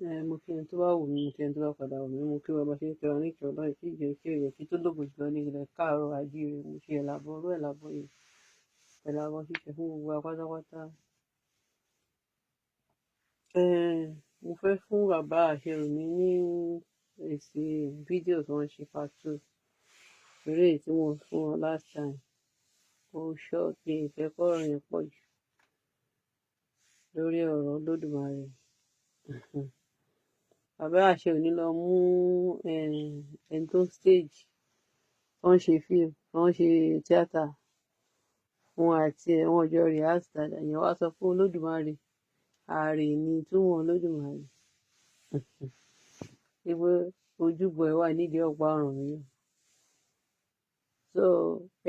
Mo kí ẹni tó bá wù mí, mo kí ẹni tó bá padà wù mí, mo kí bàbá ṣe ń kẹra ní ìkẹrọ báyìí kí ìjọ kí èyẹ kí tó lógo jùlọ ní ilẹ̀ káàárọ̀ àjíire mo ṣe ẹ̀làbọ̀ orú ẹ̀làbọ̀ yìí ẹ̀làbọ̀ ṣíṣe fún gbogbo wa pátápátá. Mo fẹ́ fún bàbá Ase Oni ní èsì fídíò tí wọ́n ṣe part 2 eré tí mo fún wọn last time. Ó short ní ìfẹ́ kọ́rọ̀ yẹn pọ̀ jù lórí ọ̀rọ̀ Òlòdúmàrè. Bàbá Ase Oni lọ mú ẹni tó stage wọ́n ṣe fíìmù wọ́n ṣe tíátà wọn àti ẹ̀wọ̀n ọjọ́ rehearse dáadáa ìyẹn wá sọ pé Òlòdúmàrè ààrẹ ni túmọ̀ Òlòdúmàrè wípé ojúbọ ẹ̀ wà nídìí ọ̀pá ọ̀ràn mi. So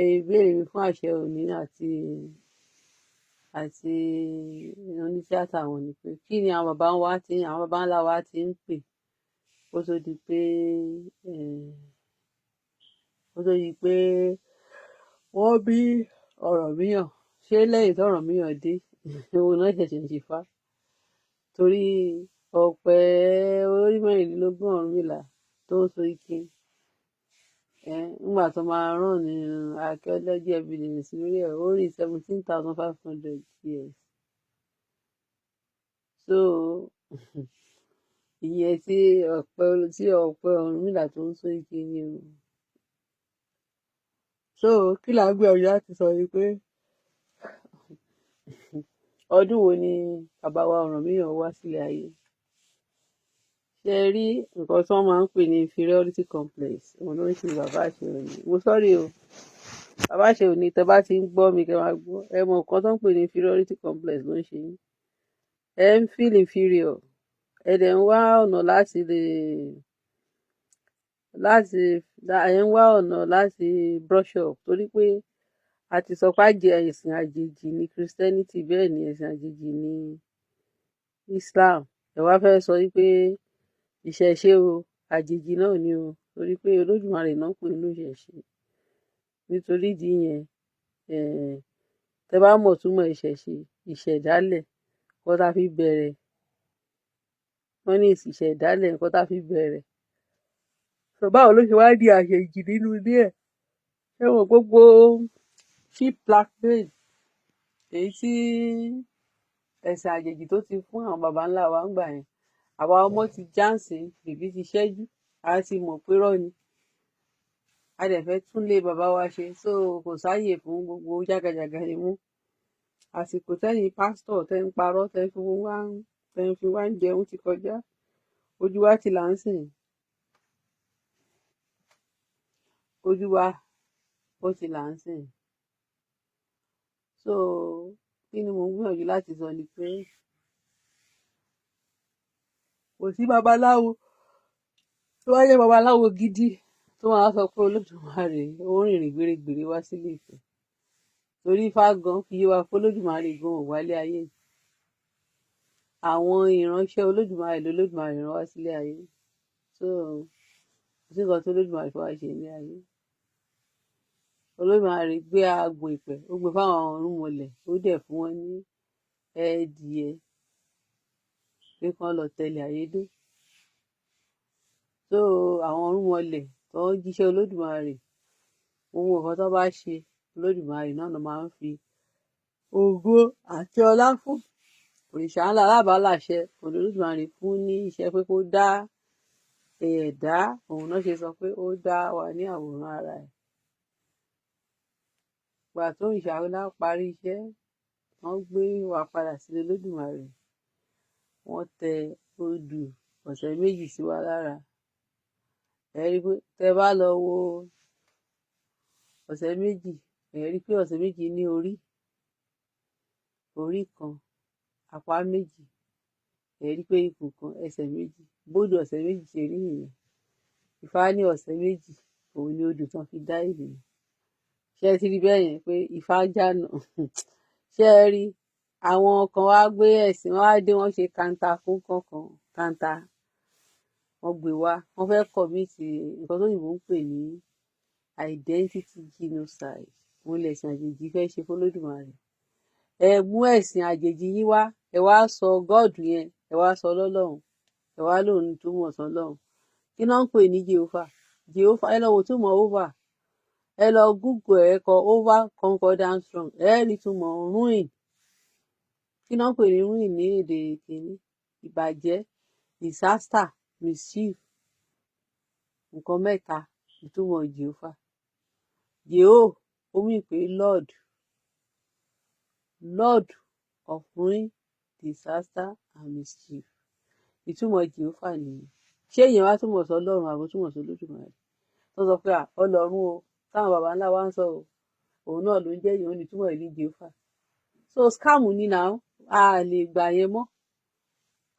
ìbéèrè mi fún Ase Oni àti onítíátà wọn ni pé kí ni àwọn baba ńlá wa ti ń pè kó tó di pé wọ́n bí Ọ̀rànmíyàn ṣé lẹ́yìn tọ́rànmíyàn dé òun náà ṣẹ̀ṣẹ̀ ń ṣìfá torí ọ̀pẹ orí mẹ́rìnlélógún Ọ̀rúnmìlà tó ń so ike nígbà tó máa rán ní archaeology evidence lórí ẹ̀ ó rí 17,500 years. So ìyẹn tí ọ̀pẹ Ọ̀rúnmìlà tó ń so ike ni o. So kí là ń gbé ọjọ́ láti sọ ni pé ọdún wo ni bàbá wa Ọ̀rànmíyàn wá sílé ayé? Ṣé rí nǹkan tí wọ́n máa ń pè ní inferiority complex òun ló ń ṣe bàbá Ase Oni. Mo sọ́rí o bàbá Ase Oni tẹ́ bá ti ń gbọ́ mi kẹ́ máa gbọ́ ẹ mọ nǹkan tó ń pè ní inferiority complex ló ń ṣe yín. Ẹ ń feel inferior ẹ dẹ̀ ń wá ọ̀nà láti brush up torí pé a ti sọ pé ẹ̀sìn àjèjì ní Christianity bẹ́ẹ̀ ni ẹ̀sìn àjèjì ní Islam ẹ wá fẹ́ sọ wípé ìṣẹ̀ṣe o àjèjì náà ni o torí pé Olódùmarè náà pè ní ìṣẹ̀ṣe nítorí ìdí yẹn tẹ́ bá mọ̀ túmọ̀ ìṣẹ̀ṣe ìṣẹ̀dálẹ̀ nǹkan tá fi bẹ̀rẹ̀ wọ́n ní ìṣẹ̀dálẹ̀ nǹkan tá fi bẹ̀rẹ̀ sọ báwo ló ṣe wá di àjèjì nínú ilé ẹ̀ ẹ wọ gbogbo cheap blackmail èyí tí ẹ̀sìn àjèjì tó ti fún àwọn baba ńlá wa ń gbà yẹn àwa ọmọ ti jáǹsì bèbí ti ṣẹ́jú a ti mọ̀ pé rọ́ ni a dẹ̀ fẹ́ tún lé bàbá wa ṣe so kò sáàyè fún gbogbo jágajàga yẹn mú àsìkò tẹ́yìn pásítọ̀ tẹ́ ń parọ́ tẹ́ fi wá ń jẹun ti kọjá ojú wa ti là ń sìn ojú wa ó ti là ń sìn so kí ni mò ń gbìyànjú láti sọ ni pé kò sí babaláwo tó wá jẹ́ babaláwo gidi tó máa sọ pé Olódùmarè ó rìnrìn gbèrègbèrè wá sílé Ifẹ̀ torí Ifá gan fi yé wa pé Olódùmarè gan ò wálé ayé àwọn ìránṣẹ́ Olódùmarè lÓlódùmarè rán wá sílé ayé so kò sí nǹkan tó Olódùmarè fi wá ṣe ní ayé. Olódùmarè gbé aago ìpẹ́ ó gbé fáwọn ọ̀rúnmọlẹ̀ ó dẹ̀ fún wọn ní ẹ̀ẹ́dìẹ pé kán lọ tẹ̀lé ayédè so àwọn ọ̀rúnmọlẹ̀ tó ń jíṣẹ́ Olódùmarè ohun nǹkan tó bá ṣe Olódùmarè náà ló máa ń fi ògo àti ọlá fún òrìṣà ńlá alábàálàṣẹ Olódùmarè fún ní iṣẹ́ pé kó dá ẹ̀dá òun náà ṣe sọ pé ó dá wa ní àwòrán ara ẹ̀ gbà tó òrìṣà ńlá parí iṣẹ́ wọ́n gbé wa padà sílé Olódùmarè wọ́n tẹ odù ọ̀sẹ̀ méjì sí wa lára ẹ rí pé tẹ́ bá lọ wo ọ̀sẹ̀ méjì ẹ rí pé ọ̀sẹ̀ méjì ní orí kan apá méjì ẹ rí pé ikùn kan ẹsẹ̀ méjì bódù ọ̀sẹ̀ méjì ṣe rí nìyẹn Ifá ní ọ̀sẹ̀ méjì òun ni odù tán fi dá ènìyàn ṣé ẹ ti rí bẹ́ẹ̀ yẹn pé Ifá jànà ṣé ẹ rí àwọn kan wá gbé ẹ̀sìn wọn wá dé wọ́n ṣe kanta fún kankan kanta wọ́n gbé wá wọ́n fẹ́ kọ̀míìtì nǹkan tó yìnbó ń pè ní identity genocide wọ́n lẹ̀sìn àjèjì fẹ́ ṣe fÓlódùmarè ẹ mú ẹ̀sìn àjèjì yín wá ẹ wá sọ God yẹn ẹ wá sọ lọ́lọ́run ẹ wá lòun túmọ̀ sọ́lọ́run. Kí náà ń pè ní Jehovah? Jehovah, ẹ lọ wo túmọ̀ over, ẹ lọ Google ẹ kọ over concordance strong, ẹ rí túmọ̀ ruin. Kí náà ń pè ní ruin ní èdè kìíní? Ìbàjẹ́, disaster, mischief. Nǹkan mẹ́ta ìtumọ̀ Jehovah. Jeho ó mì pé Lord, Lord of ruin, disaster and mischief. Ìtumọ̀ Jehovah nìyẹn. Ṣé èèyàn wá túmọ̀ sí Ọlọ́run àbò túmọ̀ sí Olódùmarè? Tó sọ pé Ọlọ́run o táwọn baba ńlá wa ń sọ o, òun náà ló ń jẹ́ ìyẹn ní túmọ̀ ní Jehovah. So scam ni now, a lè gbà yẹn mọ́.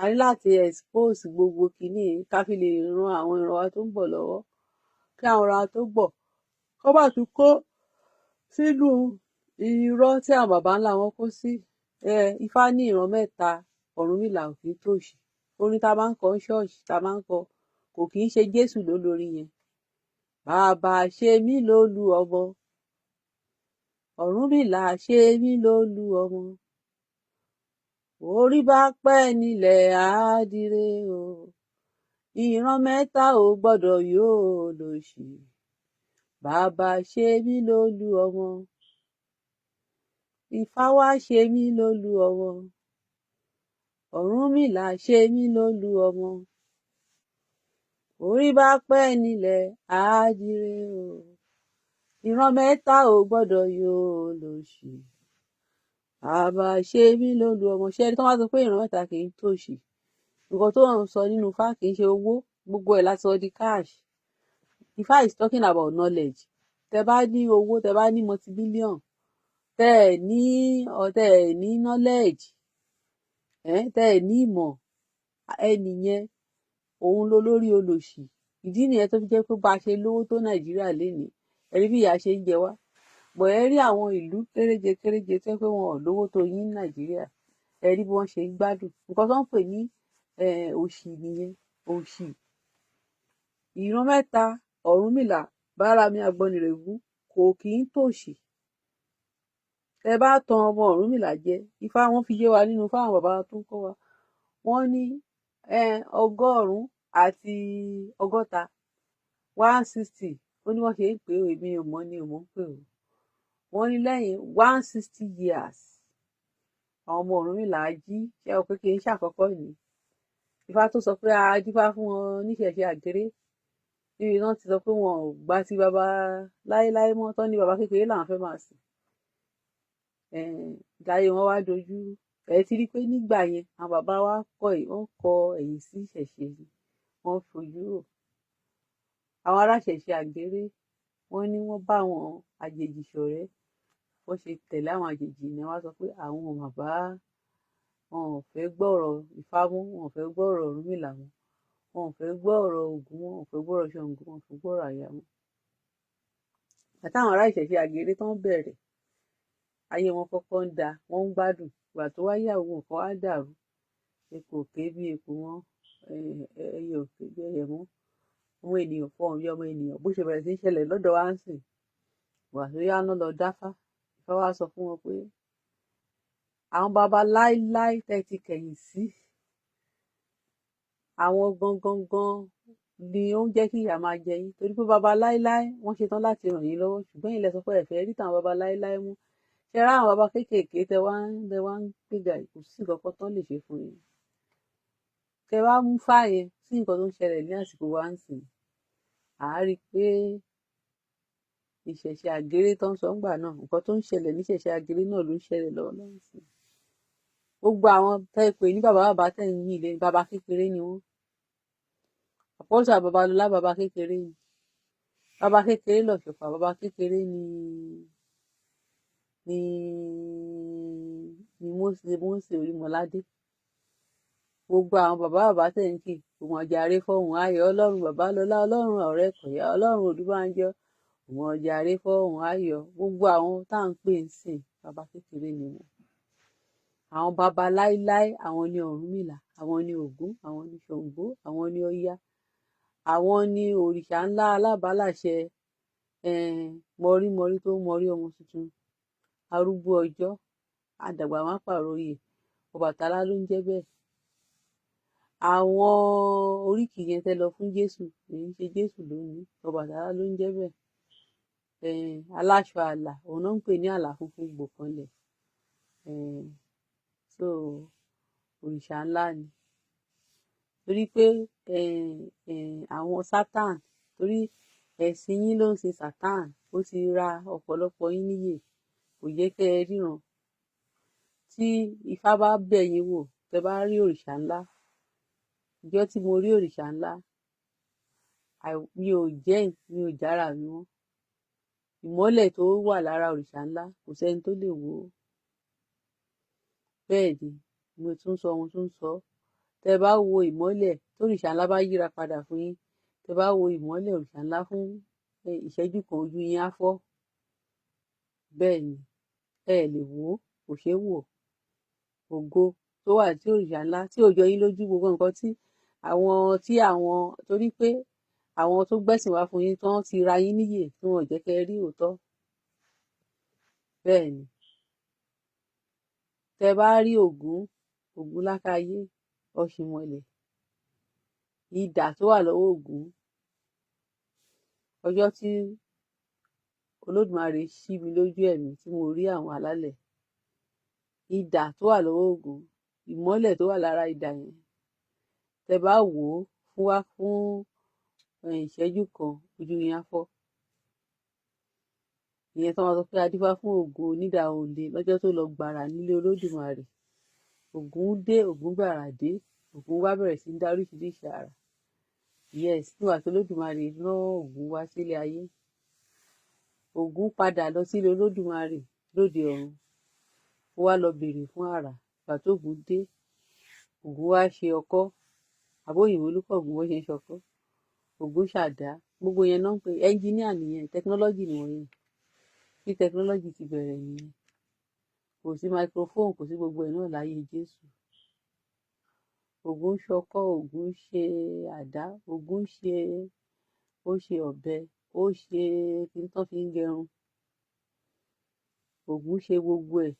A ní láti expose gbogbo kìíní ká fi lè ran àwọn ìran wa tó ń bọ̀ lọ́wọ́, kí àwọn ìran wa tó bọ̀ kó bá tún kó sínú irọ́ tí àwọn baba ńlá wọn kó sí. Ifá ní ìran mẹ́ta, Ọ̀rúnmìlà ò kì í tòṣì. Orin tá a máa ń kọ ní ṣọ́ọ̀ṣì tá a máa ń kọ kò kì í ṣe Jésù ló lórí yẹn. Bàbá ṣe mí lólú ọmọ, Ọ̀rúnmìlà ṣe mí lólú ọmọ, orí bá pẹ́ nílẹ̀ àádìrẹ o, ìran mẹ́ta ò gbọ́dọ̀ yóò lòṣì. Bàbá ṣe mí lólú ọmọ, Ifá wá ṣe mí lólú ọmọ, Ọ̀rúnmìlà ṣe mí lólú ọmọ, orí bá pẹ́ nílẹ̀ àádìrẹ o, ìran mẹ́ta ò gbọ́dọ̀ yóò lòṣì. Bàbá ṣe mí lólú ọmọ. Ṣé ẹni tó wá sọ pé ìran mẹ́ta kì í tòṣì? Nǹkan tó ń sọ nínú Ifá kì í ṣe owó, gbogbo ẹ̀ láti sọ di cash. Ifá is talking about knowledge. Tẹ bá ní owó, tẹ bá ní multi-billion, tẹ ẹ̀ ní knowledge, tẹ ẹ̀ ní ìmọ̀, ẹni yẹn òun ló lórí olòṣì. Ìdí nìyẹn tó fi jẹ́ pé bá a ṣe lówó tó Nàìjíríà lénìí, ẹ̀rí bí ìyà ṣe ń jẹ wá. Bọ̀ ẹ rí àwọn ìlú kéréje kéréje tó pé wọn ò lówó tó yín Nàìjíríà, ẹ rí bí wọ́n ṣe ń gbádùn. Nǹkan tó ń pè ní òṣì nìyẹn, òṣì. Ìran mẹ́ta, Ọ̀rúnmìlà, Báràmí Àgbọnnìrègún kò kì í tòṣì. Tẹ bá tan ọmọ Ọ̀rúnmìlà jẹ, Ifá wọn fi yé wa nínú fáwọn bàbá tó ń kọ́ wa. Wọ́n ní 100 àti 100, 160. Ó ní wọ́n ṣe ń pè é, èmi ò mọ̀ ni ò mọ̀ ń pè ó. Wọ́n ní lẹ́yìn 160 years àwọn ọmọ Ọ̀rúnmìlà jí. Ṣé o pé kì í ṣàkọ́kọ́ ni? Ifá tó sọ pé a dífá fún wọn níṣẹ̀ṣe àgéré, níbi náà ti sọ pé wọn ò gbà tí baba láéláé mọ́, tán ní baba kékeré làwọn fẹ́ máa sìn. Láyé wọn wá dojú. Ẹ ti rí pé nígbà yẹn àwọn bàbá wa wọ́n kọ ẹ̀yìn sí ìṣẹ̀ṣe, wọ́n fojú rò. Àwọn aláṣẹ̀ṣe àgéré wọ́n ní wọ́n bá àwọn àjèjì ṣọ̀rẹ́, wọ́n ṣe tẹ̀lé àwọn àjèjì ni wọ́n sọ pé àwọn bàbá wọn ò fẹ́ gbọ́rọ̀ Ifá mọ́, wọn ò fẹ́ gbọ́rọ̀ Ọ̀rúnmìlà mọ́, wọn ò fẹ́ gbọ́rọ̀ Ògún mọ́, wọn ò fẹ́ gbọ́rọ̀ Ṣàngó, wọn ò fẹ́ gbọ́rọ̀ Àyà mọ́. Àtàwọn ará ìṣẹ̀ṣe àgéré tán bẹ̀rẹ̀, ayé wọn kọ́kọ́ ń da, wọ́n ń gbádùn. Ìgbà tó wáyé àwọn nǹkan wá dàrú. Eku ò ké bí eku mọ́, ẹyẹ ò ké bí ẹyẹ mọ́, ọmọ ènìyàn fọhùn bí ọmọ ènìyàn. Bó ṣe bẹ̀rẹ̀ sí í ṣẹlẹ̀ lọ́dọ̀ wa ń sìn. Ìgbà tó yá náà lọ dáfá. Ifá wá sọ fún wọn pé àwọn baba láíláí tẹ́ ti kẹ̀yìn sí, àwọn gangan ni ó ń jẹ́ kí ìyà máa jẹ yín. Torí pé baba láíláí wọ́n ṣetán láti ràn yín lọ́wọ́, ṣùgbọ́n ilẹ̀ sọ pé ẹ fẹ́ rí tàwọn baba láíláí mú. Ṣé rá àwọn baba kéékèèké tẹ wá ń gbéga, kò sí nǹkan kan tán lè ṣe fún yín. Tẹ wá mú fáyẹn sí nǹkan tó ń ṣẹlẹ̀ ní àsìkò wa ń sìn. À á rí i pé ìṣẹ̀ṣe àgéré tó ń sọ ńgbà náà, nǹkan tó ń ṣẹlẹ̀ ní ìṣẹ̀ṣe àgéré náà ló ń ṣẹlẹ̀ lọ́wọ́ sí. Gbogbo àwọn tẹ́ pè ní bàbá tẹ́ ń yìn lé bàbá kékeré ni wọ́n. Àpọ́sà Babalọlá bàbá kékeré ni. Bàbá kékeré l'Ọ̀ṣọ́fà, bàbá kékeré ni Mósè Orímọládé. Gbogbo àwọn bàbá tẹ́ ń kì, òun ọ̀jàre fọ́hùn ayọ̀, Ọlọ́run Babalọlá, Ọlọ́run Ọ̀rẹ́kọ̀yà, Ọlọ́run Odúbánjọ, òun ọ̀jàre fọ́hùn ayọ̀. Gbogbo àwọn tá à ń pè ń sìn bàbá kékeré ni wọ́n. Àwọn baba láíláí, àwọn ni Ọ̀rúnmìlà, àwọn ni Ògún, àwọn ni Ṣàngó, àwọn ni Ọya, àwọn ni òrìṣà ńlá alábàálàṣẹ, mọrímọrí tó ń mọrí ọmọ tuntun, arúgbó ọjọ́, àdàgbà má pàròyè, Ọbàtálá ló ń jẹ́ bẹ́ẹ̀. àwọn oríkì yẹn tẹ́ lọ fún Jésù kì í ṣe Jésù ló ní, Ọbàtálá ló ń jẹ́ bẹ́ẹ̀. Aláṣọ àlà òun náà ń pè ní àlà funfun gbòkanlẹ̀. So òrìṣà ńlá ni, torí pé àwọn Sátán, torí ẹ̀sìn yín ló ń ṣe Sátán, ó ti ra ọ̀pọ̀lọpọ̀ yín níyè, kò jẹ́ kẹ́ ẹ ríran. Tí Ifá bá bẹ̀ yín wò, tẹ́ bá rí òrìṣà ńlá, ìjọ́ tí mo rí òrìṣà ńlá, mi ò jára mi mọ́. Ìmọ́lẹ̀ tó wà lára òrìṣà ńlá kò sẹ́ni tó lè wò ó. Bẹ́ẹ̀ ni mo tún sọ, tẹ́ bá wo ìmọ́lẹ̀ tórìṣà ńlá bá yíra padà fún yín, tẹ́ bá wo ìmọ́lẹ̀ òrìṣà ńlá fún ìṣẹ́jú kan, ojú yín á fọ́. Bẹ́ẹ̀ ni ẹ lè wò ó, kò ṣeé wò. Ògo tó wà tí òrìṣà ńlá tí ò jọ yín lójú, gbogbo nǹkan torí pé àwọn tó gbẹ̀sìn wá fún yín tán ti ra yín níyè tí wọn ò jẹ́ kẹ́ ẹ rí òótọ́. Bẹ́ẹ̀ ni tẹ́ bá rí Ògún lákáyé, Ọ̀ṣìnmọ̀lẹ̀, idà tó wà lọ́wọ́ Ògún, ọjọ́ tí Olódùmarè ṣí mi lójú ẹ̀mí tí mo rí àwọn alálẹ̀, idà tó wà lọ́wọ́ Ògún, ìmọ́lẹ̀ tó wà lára idà yẹn, tẹ́ bá wò ó fún ìṣẹ́jú kan, ojú yín á fọ́. Ìyẹn tó máa sọ pé adífá fún Ògún onídà òǹdè lọ́jọ́ tó lọ gbàrà nílé Olódùmarè. Ògún dé, Ògún gbàrà dé, Ògún wá bẹ̀rẹ̀ sí ń dá oríṣiríṣi àrà. Yes, nígbà tí Olódùmarè rán Ògún wá sílé ayé, Ògún padà lọ sílé Olódùmarè lóde ọ̀run, ó wá lọ béèrè fún àrà. Ìgbà tó Ògún dé, Ògún wá ṣe ọkọ́, àbóyìnbó ló kọ̀ Ògún wọ́n ṣe ń ṣọkọ́. Ògún ṣàdá, gbogbo yẹn náà ń pè ẹnjíníà nìyẹn, tẹkinọ́lọ́jì nìwọ̀nyẹn. Bí tẹkinọ́lọ́jì ti bẹ̀rẹ̀ nìyẹn. Kò sí microphone, kò sí gbogbo ẹ̀ náà láyé Jésù. Ògún ṣọkọ́, Ògún ṣe àdá, Ògún ó ṣe ọ̀bẹ, ó ṣe kí n tán fi ń gẹrun. Ògún ṣe gbogbo ẹ̀.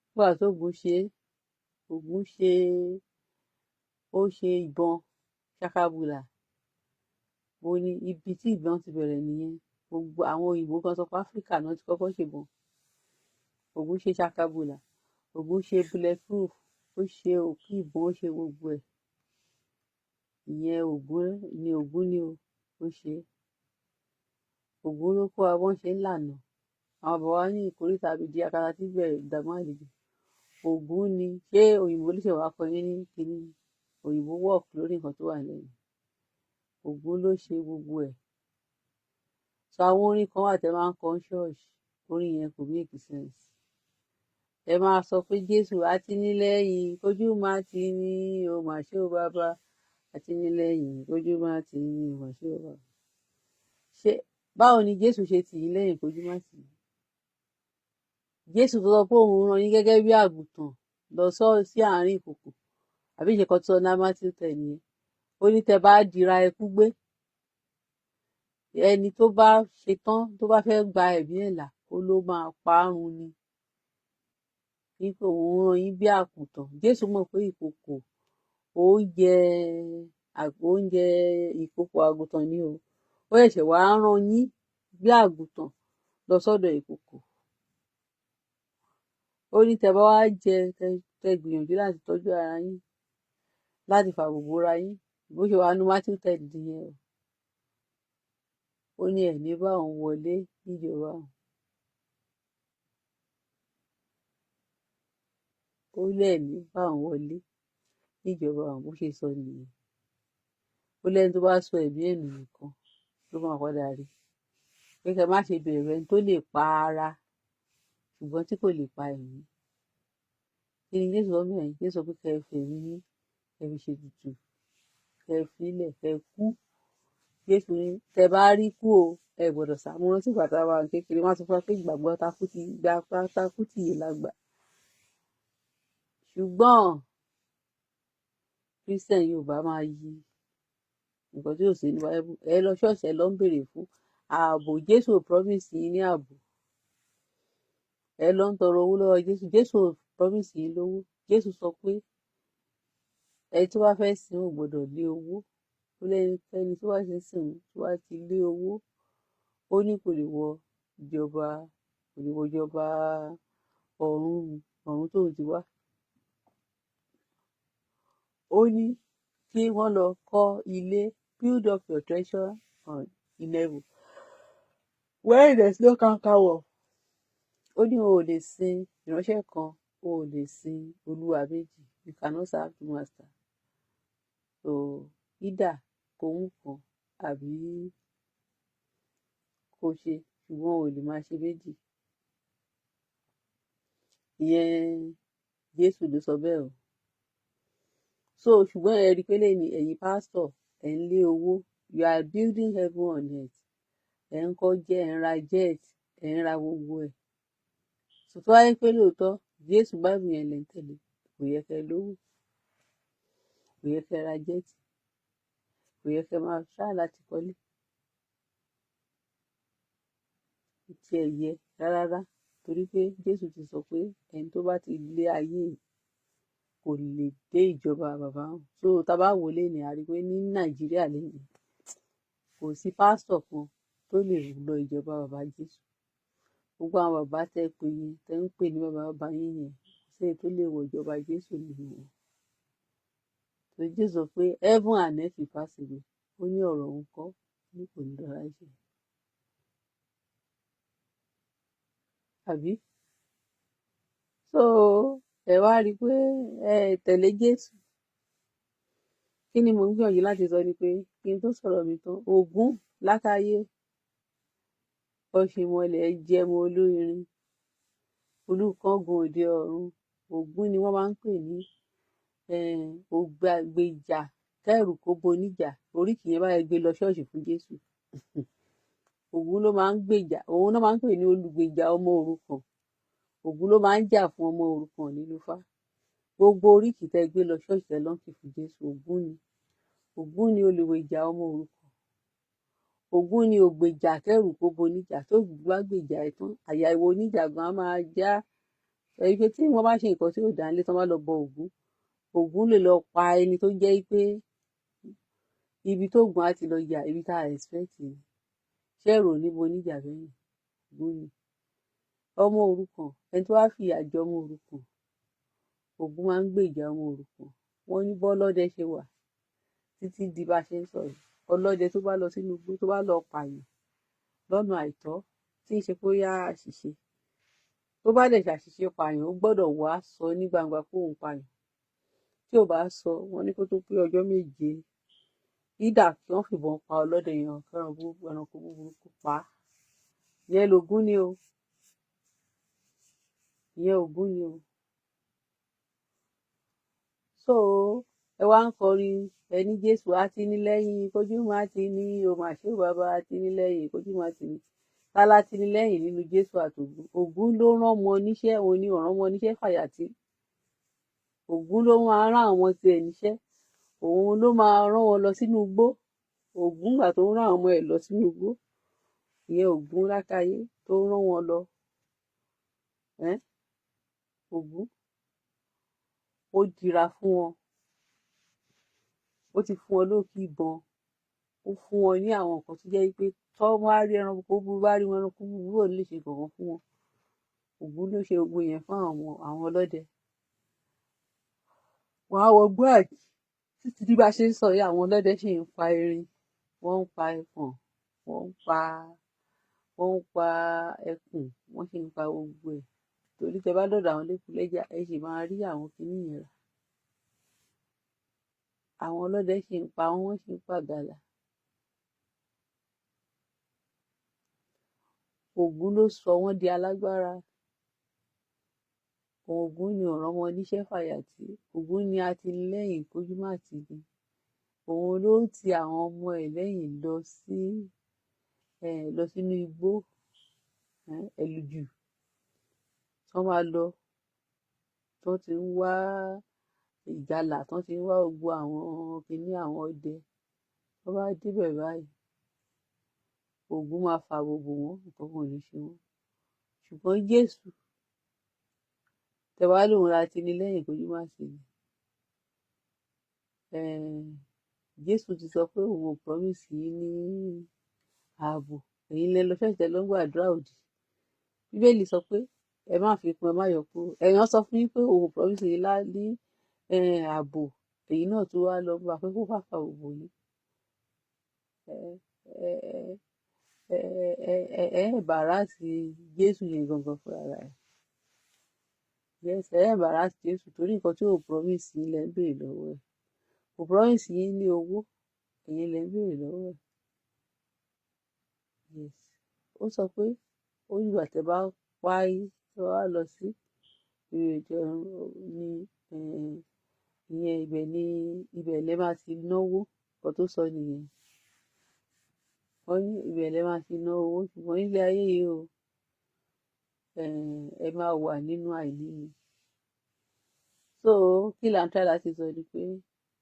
Nígbà tó Ògún ó ṣe ìbọn ṣakabùlà. Mo ní ibi tí ìbọn ti bẹ̀rẹ̀ nìyẹn. Gbogbo àwọn òyìnbó kan sọ pé Áfíríkà náà ti kọ́kọ́ ṣèbọn. Ògún ṣe ṣakabùlà, Ògún ṣe bulletproof, ó ṣe òkú ìbọn, ó ṣe gbogbo ẹ̀. Ìyẹn Ògún ni ó ṣe. Ògún ló kọ́ wa bọ́n ṣe ń lànà. Àwọn bàbá wa ní ìkórìtà àbìdí akata tí bẹ̀rẹ̀ ìdààmú àlejò. Ògún ni, ṣé òyìnbó ló ṣe wá kọ yín ní kíní? Òyìnbó work lórí nǹkan tó wà lẹ́yìn. Ògún ló ṣe gbogbo ẹ̀. So àwọn orin kan wà tẹ́ máa ń kọ ní ṣọ́ọ̀ṣì, orin yẹn kò make sense. Ẹ máa sọ pé Jésù àtìnílẹ́yìn, kójú má tì ní, o mà ṣe o bàbá, àtìnílẹ́yìn, kójú má tì ní, o mà ṣe o bàbá. Báwo ni Jésù ṣe tì yín lẹ́yìn kójú má tì ní? Jésù tó sọ pé òun rán yín gẹ́gẹ́ bí àgùntàn lọ sí àárín ìkòkò, àbí ìṣèkan tó sọ ní Matthew 10 nìyẹn. Ó ní tẹ́ bá dira ẹkú gbé, ẹni tó bá ṣetán tó bá fẹ́ gba ẹ̀mí ẹ̀ là, ó ló máa parun ni. Nípa òun rán yín bí àgùntàn. Jésù mọ̀ pé ìkòkò oúnjẹ ìkòkò àgùntàn ni o. Ó ṣẹ̀ṣẹ̀ wá rán yín bí àgùntàn lọ sọ́dọ̀ ìkòkò. Ó ní tẹ́ bá wá tẹ́ gbìyànjú láti tọ́jú ara yín, láti fàbò bora yín, bó ṣe wà ní Matthew 10 nìyẹn o. Ó ní ẹ̀mí bá òun wọlé níjọba òun. Ó lẹ́ẹ̀mí bá òun wọlé níjọba òun, bó ṣe sọ nìyẹn. Ó lẹ́ni tó bá sọ ẹ̀mí ẹ̀ nù nìkan ló máa padà rí. Pé kẹ́ má ṣe bẹ̀rù ẹni tó lè pa ara, ṣùgbọ́n tí kò lè pa ẹ̀mí. Kí ni Jésù sọ mẹ́rin? Jésù sọ pé kẹ́ ẹ fẹ̀mí yín, kẹ́ ẹ fi ṣe tutù, kẹ́ ẹ filẹ̀, kẹ́ ẹ kú. Jésù ní tẹ́ bá rí kú o, ẹ gbọ́dọ̀ sá. Mo rántí ìgbà tá a wà kékeré, wọ́n á sọ fún wa pé ìgbàgbọ́ takú tì yé lágbà. Ṣùgbọ́n Christian Yorùbá máa yí nǹkan tí ò sí ní Bible. Ẹ lọ ṣọ́ọ̀ṣì, ẹ lọ ń béèrè fún ààbò. Jésù ò promise yín ní ààbò. Ẹ lọ ń tọrọ owó lọ́wọ́ Jésù. Jésù ò promise yín lówó. Jésù sọ pé ẹni tó bá fẹ́ sìn ò gbọ́dọ̀ lé owó. Ó lẹ́nikẹ́ni tó bá ti ń sìn tó bá ti lé owó, ó ní kò lè wọ ìjọba ọ̀run tóun ti wá. Ó ní kí wọ́n lọ kọ́ ilé, build up your treasure in heaven where there's no canker worm. Ó ní o ò lè sin ìránṣẹ́ kan, o ò lè sin olúwa méjì. You cannot serve two masters. So either kò mú kan àbí kò ṣe, ṣùgbọ́n o ò lè máa ṣe méjì. Ìyẹn Jésù ló sọ bẹ́ẹ̀ o. So ṣùgbọ́n ẹ rí i pé lẹ́yìn ẹ̀yin pásítọ̀ ẹ̀ ń lé owó, you are building heaven on earth. Ẹ̀ ń kọ́ ẹ̀ ń ra jet, ẹ̀ ń ra gbogbo ẹ̀. So tó wáyé pé lóòótọ́ Jésù Bible yẹn lẹ̀ ń tẹ̀lé, kò yẹ kẹ́ lówó, kò yẹ kẹ́ ra jet, kò yẹ kẹ́ máa ṣáà láti kọ́lé. Tí ẹ yẹ rárá, torí pé Jésù ti sọ pé ẹni tó bá ti lé ayé kò lè dé ìjọba bàbá hàn. So tá a bá wò lénìí, a rí i pé ní Nàìjíríà lénìí kò sí pásítọ̀ kan tó lè lọ ìjọba bàbá Jésù. Gbogbo àwọn bàbá tẹ́ pé yín tẹ́ ń pè ní bàbá yín yẹn, kò sí èyí tó lè wọ ìjọba Jésù nínú wọn. So Jésù sọ pé heaven and earth will pass away. Ó ní ọ̀rọ̀ òun kọ́ ní kò ní lọ́ra ṣe. Àbí? So ẹ wá rí i pé ẹ tẹ̀lé Jésù. Kí ni mo ń gbìyànjú láti sọ ni pé kí n tó sọ̀rọ̀ mi tán, Ògún lákáyé, ọ̀ṣìmọ̀lẹ̀ jẹmọ olórin, olùkángun òde ọ̀run. Ògún ni wọ́n máa ń pè ní ògbàgbèjà kẹ́rù kó boníjà. Oríkì yẹn báyẹn gbé lọ ṣọ́ọ̀ṣì fún Jésù. Ògún ló máa ń gbèjà, òun náà máa ń pè ní olùgbèjà ọmọ òrukàn. Ògún ló máa ń jà fún ọmọ òrukàn nínú Ifá. Gbogbo oríkì tẹ́ gbé lọ ṣọ́ọ̀ṣì tẹ́ lọ́nkì fún Jésù, Ògún ni. Ògún ni olùgbèjà ọmọ òrukàn. Ògún ni ògbèjà kẹ́rù kó boníjà. Tó bá gbèjà ẹ̀ tán, àyà ìwọ oníjà gan á máa já. Ẹ̀rí pé tí wọ́n bá ṣe nǹkan tí ò dáa nílé tán bá lọ bọ Ògún, Ògún lè lọ pa ẹni tó jẹ́ pé ibi tó gùn á ti lọ yà, ibi tá a expect ni. Ṣẹ́rò ní boníjà bẹ́yìn, Ògún ni. Ọmọ òrukàn, ẹni tó wá fìyà jẹ ọmọ òrukàn, Ògún máa ń gbèjà ọmọ òrukàn. Wọ́n ní bọ́lọ́dẹ ṣe wà títí di bá ṣe ń sọ̀rọ̀. Ọlọ́dẹ tó bá lọ sínú igbó tó bá lọ pààyàn lọ́nà àìtọ́ tí ń ṣe pé ó yá àṣìṣe, tó bá dẹ̀ ṣàṣìṣe pààyàn, ó gbọ́dọ̀ wá sọ ní gbangba pé òun pààyàn. Tí ò bá sọ, wọ́n ní kó tó pé ọjọ́ méje, ìdà kí wọ́n fìbọn pa ọlọ́dẹ yẹn, ẹranko búburú pa á. Ìyẹn l'Ògún ni o. Ìyẹn Ògún ni o. So ẹ wá ń kọrin ẹni Jésù àtinilẹ́yìn kójú má ti ní o mà ṣe ó bàbá àtinilẹ́yìn kójú má ti ní. Ta látinilẹ́yìn nínú Jésù àtògún? Ògún ló rán ọmọ níṣẹ́, òun ni ọ̀ràn ọmọ níṣẹ́ fàyàtì. Ògún ló máa rán àwọn tiẹ̀ níṣẹ́, òun ló máa rán wọn lọ sínú igbó. Ògún gbà tó ń rán àwọn ọmọ ẹ̀ lọ sínú igbó, ìyẹn Ògún lákáyé tó rán wọn lọ. Ògún ó dira fún wọn, ó ti fún wọn lókè ìbọn, ó fún wọn ní àwọn nǹkan tó jẹ́ pé tọ́ wá rí ẹranko búburú bá rí wọn ẹranko búburú ò lè ṣe kankan fún wọn. Ògún ló ṣe gbogbo yẹn fún àwọn ọlọ́dẹ. Wọ́n á wọgbó àjì títí bí bá ṣe ń sọ yìí, àwọn ọlọ́dẹ ṣì ń pa erin, wọ́n ń pa ẹfọ̀n, wọ́n ń pa ẹkùn, wọ́n ṣì ń pa gbogbo ẹ̀. Torí tẹ bá dọ̀dọ̀ àwọn lẹ́kùlẹ́jà, ẹ ṣì máa rí àwọn kinní yẹn rà. Àwọn ọlọ́dẹ ṣì ń pa wọ́n ṣì ń pa gàlà. Ògún ló sọ wọ́n di alágbára. Ògún ni ọ̀ràn wọn níṣẹ́ fàyàtì. Ògún ni àtìlẹ́yìn kójú má ti ní. Òun ló ti àwọn ọmọ ẹ̀ lẹ́yìn lọ sínú igbó ẹlùjù. Tán máa lọ, tán ti ń wá ìgalà, tán ti ń wá gbogbo àwọn kinní àwọn ọdẹ. Tán bá débẹ̀ báyìí, Ògún máa fa gbogbo wọn, nǹkan kan ò ní ṣe wọ́n. Ṣùgbọ́n Jésù tẹ wá lóun látinilẹ́yìn kójú má ti ní. Jésù ti sọ pé òun ò promise yín ní ààbò, ẹ̀yin lẹ lọ ṣẹ̀ṣẹ̀ lọ ń gbàdúrà òdì. Bíbélì sọ pé ẹ má fi kún ẹ má yọ kúrò, ẹ̀yàn sọ fún yín pé òun ò promise yín ní ààbò, èyí náà tó wá lọ bá pé kó fàfà òbò yín. Ẹ̀bàrásì Jésù yẹn gangan fúnra rẹ̀. Yes, ẹ̀bàrásì Jésù torí nǹkan tí ò promise yín lẹ́ ń béèrè lọ́wọ́ ẹ̀. Kò promise yín ní owó, ẹ̀yin lẹ́ ń béèrè lọ́wọ́ ẹ̀. Yes, ó sọ pé ó yíwà tẹ́ bá wáyé tẹ́ wá lọ sí ìrètí ní ìyẹn ibẹ̀ lẹ́ máa ti náwó, nǹkan tó sọ nìyẹn. Wọ́n ní ibẹ̀ lẹ́ máa ti ná owó, ṣùgbọ́n nílé ayé yìí o, ẹ máa wà nínú àìní ni. So kí là ń try láti sọ ni pé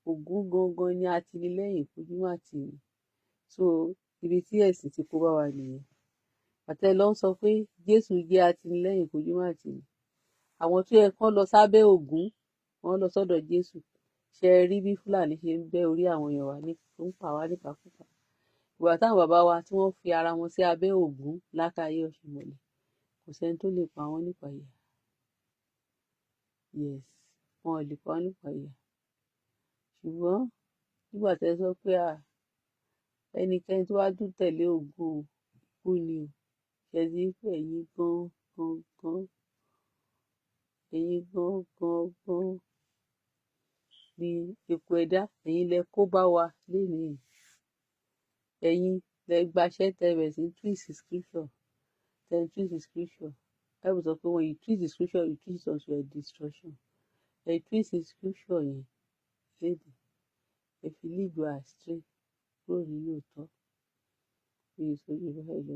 ògún gangan ni atinilẹ́yìn fojú má tì ní. So ibi tí ẹ̀sìn ti kó bá wa nìyẹn. Àtẹ lọ ń sọ pé Jésù jẹ́ atinilẹ́yìn fojú má tì ní. Àwọn tó yẹ kán lọ sábẹ́ ògún wọ́n lọ sọ́dọ̀ Jésù. Ṣe rí bí Fúlàní ṣe ń bẹ́ orí àwọn èèyàn wa ní tó ń pa wá nípakúpa. Ìgbà táwọn bàbá wa tí wọ́n fi ara wọn sí abẹ́ ògún lákàáyé Ọ̀ṣùmọ̀lẹ̀, kò sẹ́ni tó lè pa wọ́n nípa ìyà. Yes, wọn ò lè pa wọ́n nípa ìyà. Ṣùgbọ́n nígbà tẹ́ sọ pé ẹnikẹ́ni tó wá dún tẹ̀lé ògún kú ni o, ṣe ti pé ẹ̀yin gan ni epo ẹ̀dá, ẹ̀yin lẹ kó bá wa lénìí. Ẹ̀yin lẹ gbaṣẹ́ tẹ́ bẹ̀ sí twist scripture, tẹ́ twist scripture. Bible sọ pé when you twist the scripture, you twist unto your destruction. Ẹ twist scripture yẹn lédè, ẹ fi lead wa astray kúrò nínú òótọ́. Bí ìsọjí bá ẹ lọ.